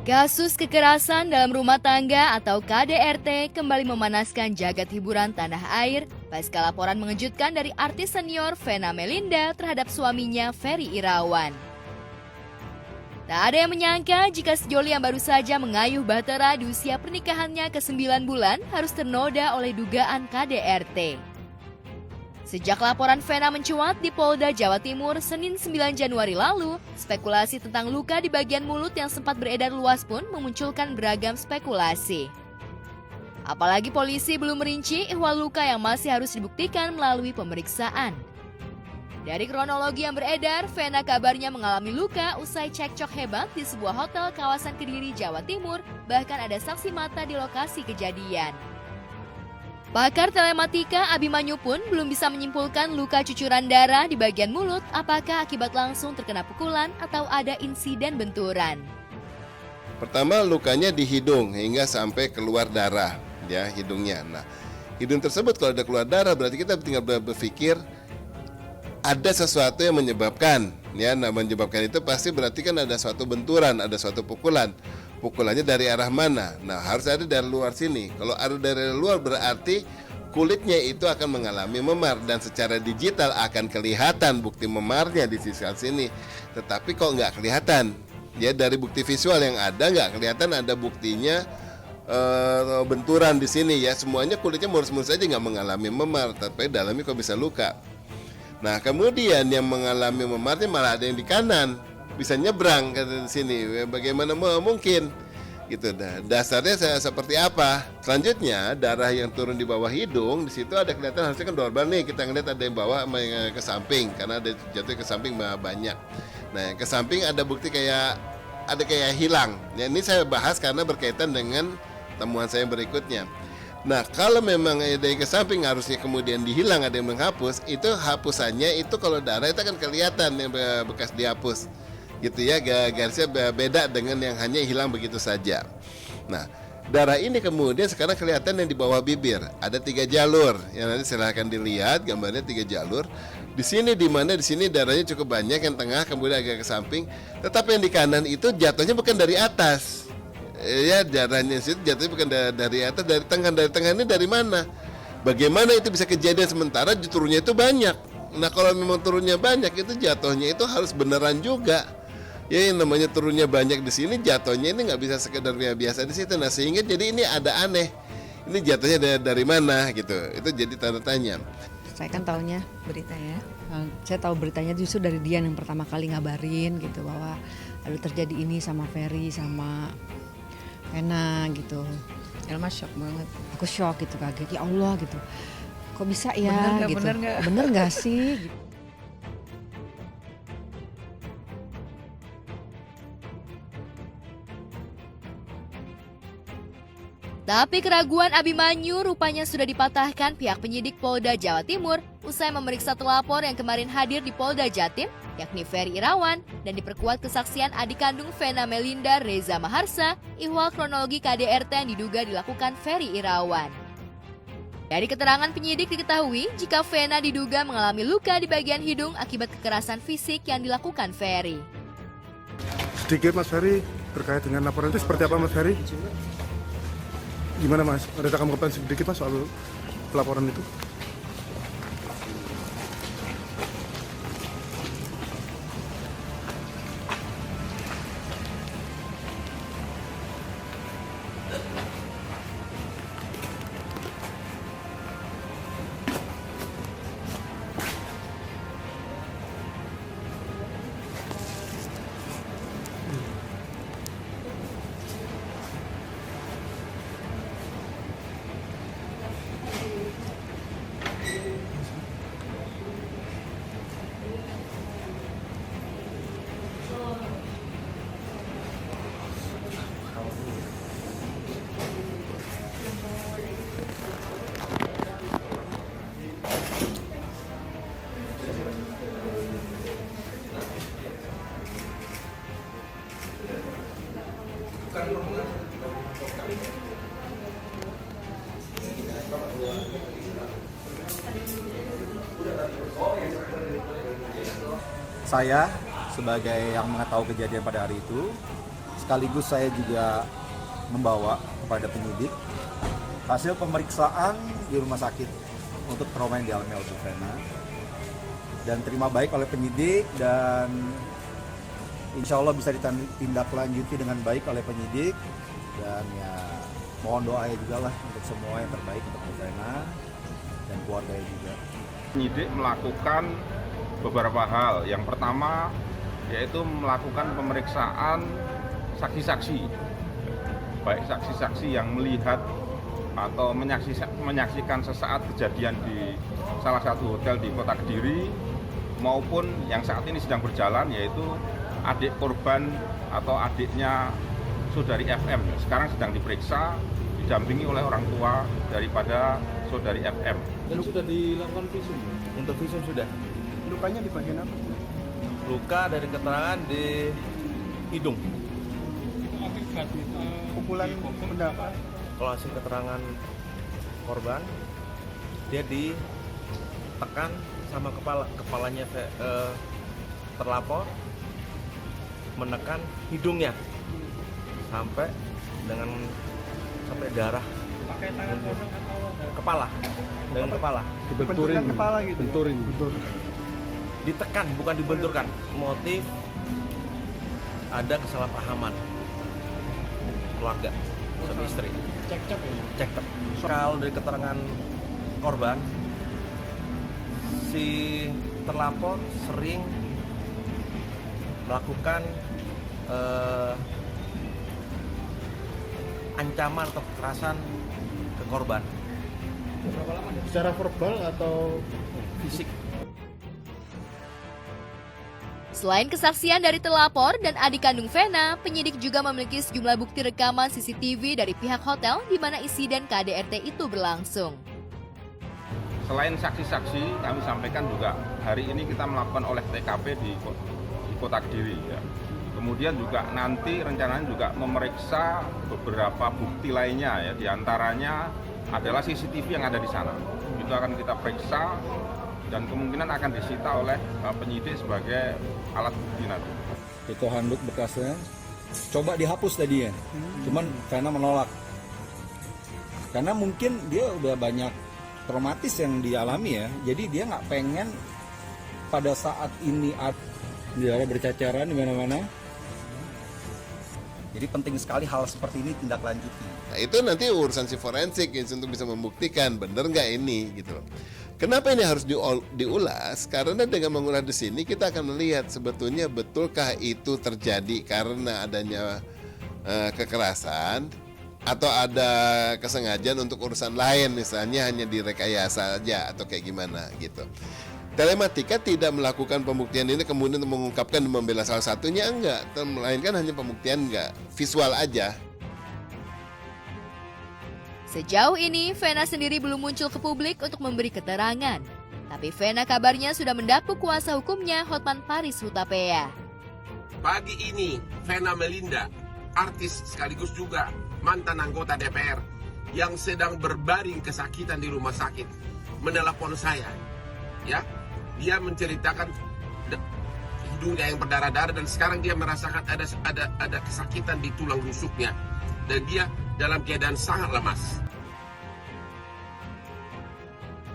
Kasus kekerasan dalam rumah tangga atau KDRT kembali memanaskan jagat hiburan tanah air pasca laporan mengejutkan dari artis senior Vena Melinda terhadap suaminya Ferry Irawan. Tak ada yang menyangka jika sejoli yang baru saja mengayuh bahtera di usia pernikahannya ke-9 bulan harus ternoda oleh dugaan KDRT. Sejak laporan Vena mencuat di Polda Jawa Timur Senin 9 Januari lalu, spekulasi tentang luka di bagian mulut yang sempat beredar luas pun memunculkan beragam spekulasi. Apalagi polisi belum merinci ihwal luka yang masih harus dibuktikan melalui pemeriksaan. Dari kronologi yang beredar, Vena kabarnya mengalami luka usai cekcok hebat di sebuah hotel kawasan Kediri, Jawa Timur, bahkan ada saksi mata di lokasi kejadian. Pakar telematika Abimanyu pun belum bisa menyimpulkan luka cucuran darah di bagian mulut apakah akibat langsung terkena pukulan atau ada insiden benturan. Pertama lukanya di hidung hingga sampai keluar darah ya hidungnya. Nah, hidung tersebut kalau ada keluar darah berarti kita tinggal berpikir ada sesuatu yang menyebabkan ya. Nah, menyebabkan itu pasti berarti kan ada suatu benturan, ada suatu pukulan. Pukulannya dari arah mana? Nah, harus ada dari luar sini. Kalau ada dari luar berarti kulitnya itu akan mengalami memar dan secara digital akan kelihatan bukti memarnya di sisi sini. Tetapi kok nggak kelihatan? Ya dari bukti visual yang ada nggak kelihatan ada buktinya benturan di sini ya. Semuanya kulitnya mulus-mulus aja nggak mengalami memar, tapi dalamnya kok bisa luka. Nah, kemudian yang mengalami memarnya malah ada yang di kanan. Bisa nyebrang ke sini, bagaimana mungkin gitu. Dasarnya seperti apa? Selanjutnya darah yang turun di bawah hidung, di situ ada kelihatan harusnya kan normal nih, kita ngeliat ada yang bawa ke samping karena ada jatuh ke samping banyak. Nah, yang ke samping ada bukti kayak hilang. Ya, ini saya bahas karena berkaitan dengan temuan saya berikutnya. Nah, kalau memang ada yang ke samping harusnya kemudian dihilang, ada yang menghapus, itu hapusannya itu kalau darah itu akan kelihatan yang bekas dihapus. Gitu ya, garisnya beda dengan yang hanya hilang begitu saja. Nah, darah ini kemudian sekarang kelihatan yang di bawah bibir ada 3 jalur. Yang nanti silahkan dilihat gambarnya 3 jalur. Di sini di sini darahnya cukup banyak, yang tengah kemudian agak ke samping. Tetapi yang di kanan itu jatuhnya bukan dari atas. Ya, darahnya itu jatuhnya bukan dari atas, dari tengah. Dari tengah ini dari mana? Bagaimana itu bisa kejadian sementara turunnya itu banyak? Nah, kalau memang turunnya banyak itu jatuhnya itu harus beneran juga. Ya, yang namanya turunnya banyak di sini, jatuhnya ini nggak bisa sekedar biasa di situ. Nah, sehingga jadi ini ada aneh. Ini jatuhnya dari mana gitu? Itu jadi tanda tanya. Saya kan taunya berita ya. Saya tahu beritanya justru dari Dian yang pertama kali ngabarin gitu bahwa ada terjadi ini sama Ferry sama Vena gitu. Elma shock banget. Aku shock gitu, kaget, ya Allah gitu. Kok bisa ya gitu. Bener nggak sih? Gitu. Tapi keraguan Abimanyu rupanya sudah dipatahkan pihak penyidik Polda Jawa Timur usai memeriksa telapor yang kemarin hadir di Polda Jatim, yakni Ferry Irawan, dan diperkuat kesaksian adik kandung Vena Melinda Reza Maharsa, ihwal kronologi KDRT yang diduga dilakukan Ferry Irawan. Dari keterangan penyidik diketahui jika Vena diduga mengalami luka di bagian hidung akibat kekerasan fisik yang dilakukan Ferry. Sedikit Mas Ferry, terkait dengan laporan itu seperti apa Mas Ferry? Gimana Mas? Ada tanggapan sedikit Mas soal pelaporan itu? Saya sebagai yang mengetahui kejadian pada hari itu, sekaligus saya juga membawa kepada penyidik hasil pemeriksaan di rumah sakit untuk trauma yang dialami oleh Bu Vena, dan terima baik oleh penyidik, dan insya Allah bisa ditindaklanjuti dengan baik oleh penyidik. Dan ya mohon doa juga lah untuk semua yang terbaik untuk Bu Vena dan keluarganya juga. Penyidik melakukan beberapa hal. Yang pertama yaitu melakukan pemeriksaan saksi-saksi, baik saksi-saksi yang melihat atau menyaksikan sesaat kejadian di salah satu hotel di Kota Kediri, maupun yang saat ini sedang berjalan, yaitu adik korban atau adiknya saudari FM. Sekarang sedang diperiksa, didampingi oleh orang tua daripada saudari FM. Dan sudah dilakukan visum? Untuk visum sudah. Lukanya di bagian apa? Luka dari keterangan di hidung. Akibat pukulan benda apa? Kalau hasil keterangan korban, dia ditekan sama kepalanya terlapor, menekan hidungnya sampai darah. Pakai tangan kosong atau Kepala, dengan kepala. dibenturin kepala gitu? Benturin. Ditekan, bukan dibenturkan. Motif ada kesalahpahaman keluarga suami istri. Cekcok ya? Cekcok. Kalau dari keterangan korban, si terlapor sering melakukan ancaman atau kekerasan ke korban. Berapa lama? Secara verbal atau Fisik. Selain kesaksian dari terlapor dan adik kandung Vena, penyidik juga memiliki sejumlah bukti rekaman CCTV dari pihak hotel di mana insiden KDRT itu berlangsung. Selain saksi-saksi, kami sampaikan juga hari ini kita melakukan olah TKP di Kota Kediri. Ya. Kemudian juga nanti rencananya juga memeriksa beberapa bukti lainnya, ya, diantaranya adalah CCTV yang ada di sana. Itu akan kita periksa dan kemungkinan akan disita oleh penyidik sebagai alat bukti nanti. Itu handuk bekasnya, coba dihapus tadinya, cuman Vena menolak. Karena mungkin dia udah banyak traumatis yang dialami ya, jadi dia nggak pengen pada saat ini dia bercacaran di mana-mana. Jadi penting sekali hal seperti ini tindak lanjuti. Nah, itu nanti urusan si forensik untuk bisa membuktikan benar nggak ini gitu loh. Kenapa ini harus diulas? Karena dengan mengulas di sini kita akan melihat sebetulnya betulkah itu terjadi karena adanya kekerasan atau ada kesengajaan untuk urusan lain, misalnya hanya direkayasa saja atau kayak gimana gitu. Telematika tidak melakukan pembuktian ini kemudian mengungkapkan dan membela salah satunya, enggak, melainkan hanya pembuktian enggak, visual aja. Sejauh ini, Vena sendiri belum muncul ke publik untuk memberi keterangan. Tapi Vena kabarnya sudah mendapuk kuasa hukumnya Hotman Paris Hutapea. Pagi ini, Vena Melinda, artis sekaligus juga mantan anggota DPR, yang sedang berbaring kesakitan di rumah sakit, menelepon saya. Ya, dia menceritakan hidungnya yang berdarah-darah dan sekarang dia merasakan ada kesakitan di tulang rusuknya dan dia dalam keadaan sangat lemas.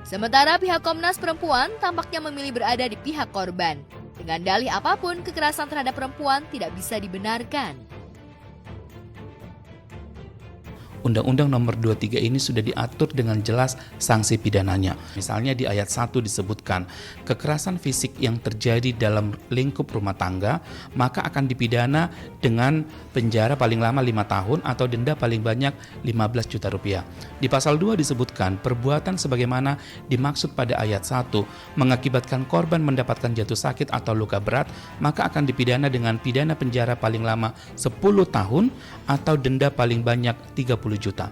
Sementara pihak Komnas Perempuan tampaknya memilih berada di pihak korban. Dengan dalih apapun, kekerasan terhadap perempuan tidak bisa dibenarkan. Undang-Undang Nomor 23 ini sudah diatur dengan jelas sanksi pidananya. Misalnya di ayat 1 disebutkan, kekerasan fisik yang terjadi dalam lingkup rumah tangga, maka akan dipidana dengan penjara paling lama 5 tahun atau denda paling banyak 15 juta rupiah. Di pasal 2 disebutkan, perbuatan sebagaimana dimaksud pada ayat 1, mengakibatkan korban mendapatkan jatuh sakit atau luka berat, maka akan dipidana dengan pidana penjara paling lama 10 tahun atau denda paling banyak 30 juta.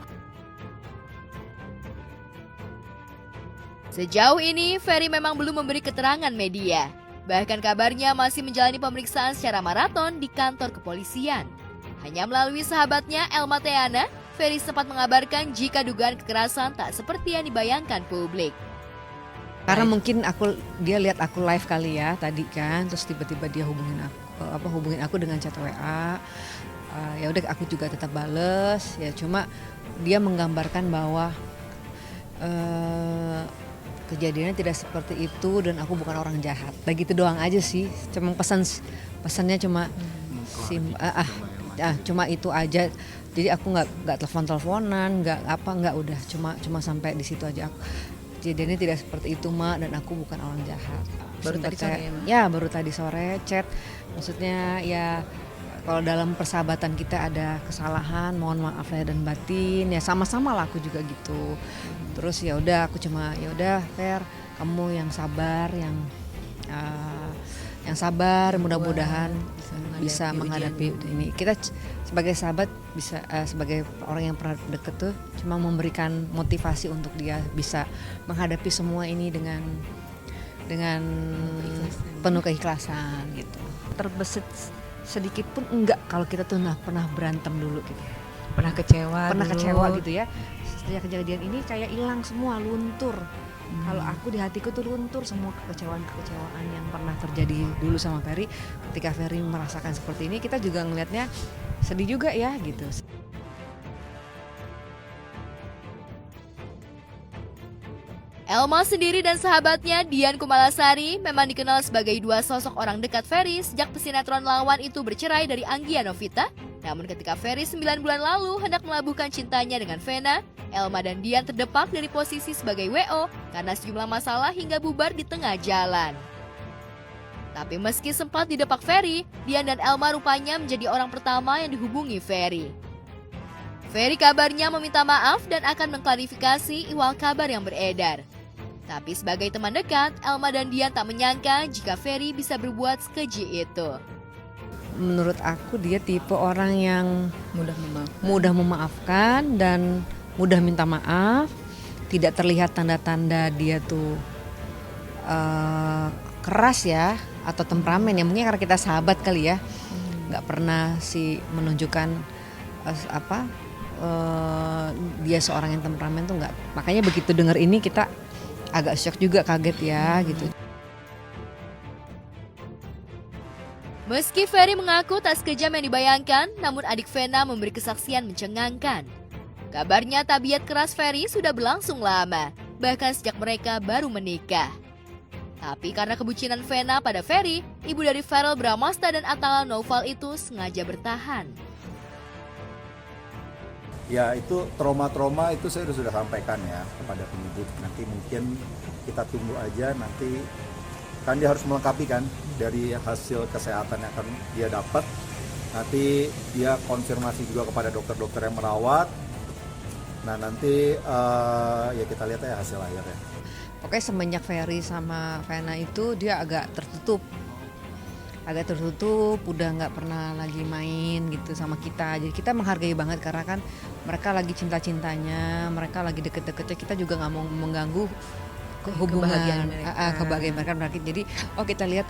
Sejauh ini, Ferry memang belum memberi keterangan media. Bahkan kabarnya masih menjalani pemeriksaan secara maraton di kantor kepolisian. Hanya melalui sahabatnya Elma Teana, Ferry sempat mengabarkan jika dugaan kekerasan tak seperti yang dibayangkan publik. Karena mungkin dia lihat aku live kali ya tadi kan, terus tiba-tiba dia hubungin aku dengan chat WA. ya udah aku juga tetap bales, ya cuma dia menggambarkan bahwa kejadiannya tidak seperti itu dan aku bukan orang jahat. Begitu doang aja sih. Cuma pesannya cuma cuma itu aja. Jadi aku nggak telepon-teleponan, nggak udah cuma sampai di situ aja. Kejadiannya tidak seperti itu, Mak, dan aku bukan orang jahat. Baru tadi sore ya, Mak? Ya, baru tadi sore chat. Maksudnya ya kalau dalam persahabatan kita ada kesalahan, mohon maaf lahir dan batin. Ya sama-sama lah aku juga gitu. Terus ya udah aku cuma ya udah Fer, kamu yang sabar, yang sabar, mudah-mudahan bisa menghadapi ini. Kita sebagai sahabat bisa sebagai orang yang pernah deket tuh cuma memberikan motivasi untuk dia bisa menghadapi semua ini dengan penuh keikhlasan gitu. Terbesit sedikit pun enggak kalau kita tuh pernah berantem dulu gitu. Pernah kecewa Gitu ya. Sejak kejadian ini kayak hilang semua, luntur. Kalau aku di hatiku tuh luntur semua kekecewaan yang pernah terjadi dulu sama Ferry. Ketika Ferry merasakan seperti ini, kita juga ngelihatnya sedih juga ya gitu. Elma sendiri dan sahabatnya Dian Kumalasari memang dikenal sebagai dua sosok orang dekat Ferry sejak pesinetron Lawan itu bercerai dari Anggia Novita. Namun ketika Ferry 9 bulan lalu hendak melabuhkan cintanya dengan Vena, Elma dan Dian terdepak dari posisi sebagai WO karena sejumlah masalah hingga bubar di tengah jalan. Tapi meski sempat didepak Ferry, Dian dan Elma rupanya menjadi orang pertama yang dihubungi Ferry. Ferry kabarnya meminta maaf dan akan mengklarifikasi iwal kabar yang beredar. Tapi sebagai teman dekat, Elma dan Dian tak menyangka jika Ferry bisa berbuat sekeji itu. Menurut aku dia tipe orang yang mudah memaafkan dan mudah minta maaf. Tidak terlihat tanda-tanda dia tuh keras ya atau temperamen ya. Mungkin karena kita sahabat kali ya. Nggak pernah sih menunjukkan dia seorang yang temperamen tuh nggak. Makanya begitu dengar ini kita agak shock juga, kaget ya gitu. Meski Ferry mengaku tak sekejam yang dibayangkan, namun adik Vena memberi kesaksian mencengangkan. Kabarnya tabiat keras Ferry sudah berlangsung lama, bahkan sejak mereka baru menikah. Tapi karena kebucinan Vena pada Ferry, ibu dari Farel Bramasta dan Atala Noval itu sengaja bertahan. Ya itu trauma-trauma itu saya sudah sampaikan ya kepada penyidik. Nanti mungkin kita tunggu aja, nanti kan dia harus melengkapi kan dari hasil kesehatan yang akan dia dapat. Nanti dia konfirmasi juga kepada dokter-dokter yang merawat. Nah nanti ya kita lihat ya hasil akhirnya. Pokoknya semenjak Ferry sama Vena itu dia agak tertutup, udah nggak pernah lagi main gitu sama kita. Jadi kita menghargai banget karena kan mereka lagi cinta-cintanya, mereka lagi deket-deketnya, kita juga nggak mau mengganggu hubungan kebahagiaan mereka. Jadi kita lihat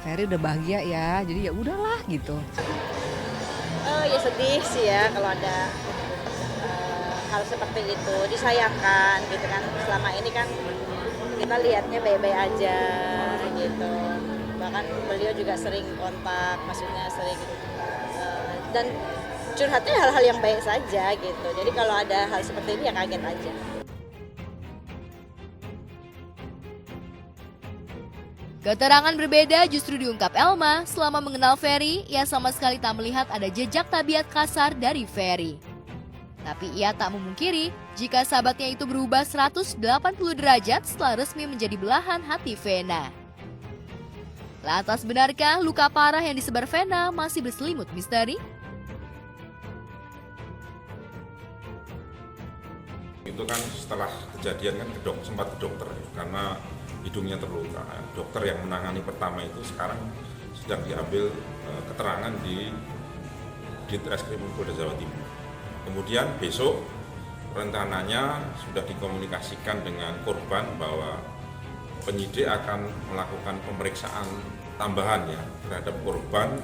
Ferry udah bahagia ya, jadi ya udahlah gitu. Ya sedih sih ya kalau ada hal seperti itu, disayangkan gitu kan. Selama ini kan kita lihatnya baik-baik aja gitu. Bahkan beliau juga sering kontak, maksudnya sering dan curhatnya hal-hal yang baik saja gitu. Jadi kalau ada hal seperti ini ya kaget aja. Keterangan berbeda justru diungkap Elma. Selama mengenal Ferry, ia sama sekali tak melihat ada jejak tabiat kasar dari Ferry. Tapi ia tak memungkiri jika sahabatnya itu berubah 180 derajat setelah resmi menjadi belahan hati Vena. Lantas benarkah luka parah yang disebar Vena masih berselimut misteri? Itu kan setelah kejadian kan sempat ke dokter karena hidungnya terluka. Dokter yang menangani pertama itu sekarang sedang diambil keterangan di Ditreskrim Polda Jawa Timur. Kemudian besok rencananya sudah dikomunikasikan dengan korban bahwa penyidik akan melakukan pemeriksaan tambahan ya terhadap korban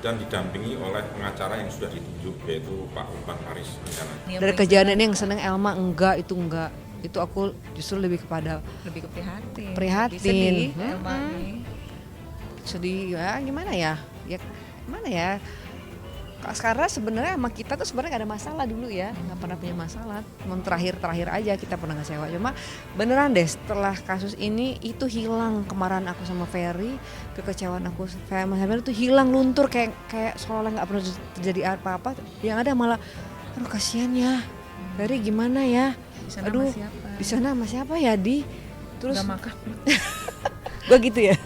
dan didampingi oleh pengacara yang sudah ditunjuk yaitu Pak Urban Paris rencananya. Dari kejadian ini yang seneng Elma enggak. Itu aku justru lebih ke prihatin. Sedih, Elma sedih ya gimana ya? Ya gimana ya? Karena sebenarnya sama kita tuh sebenarnya gak ada masalah dulu ya, nggak pernah punya masalah. Terakhir aja kita pernah ngecewa. Cuma beneran deh setelah kasus ini itu hilang kemarahan aku sama Ferry, kekecewaan aku sama Ferry itu hilang, luntur kayak seolah-olah nggak pernah terjadi apa-apa. Yang ada malah, aduh kasihan ya, Ferry gimana ya? Di sana Aduh, sama siapa? di sana sama siapa ya di? Terus Nggak makan. gue gitu ya.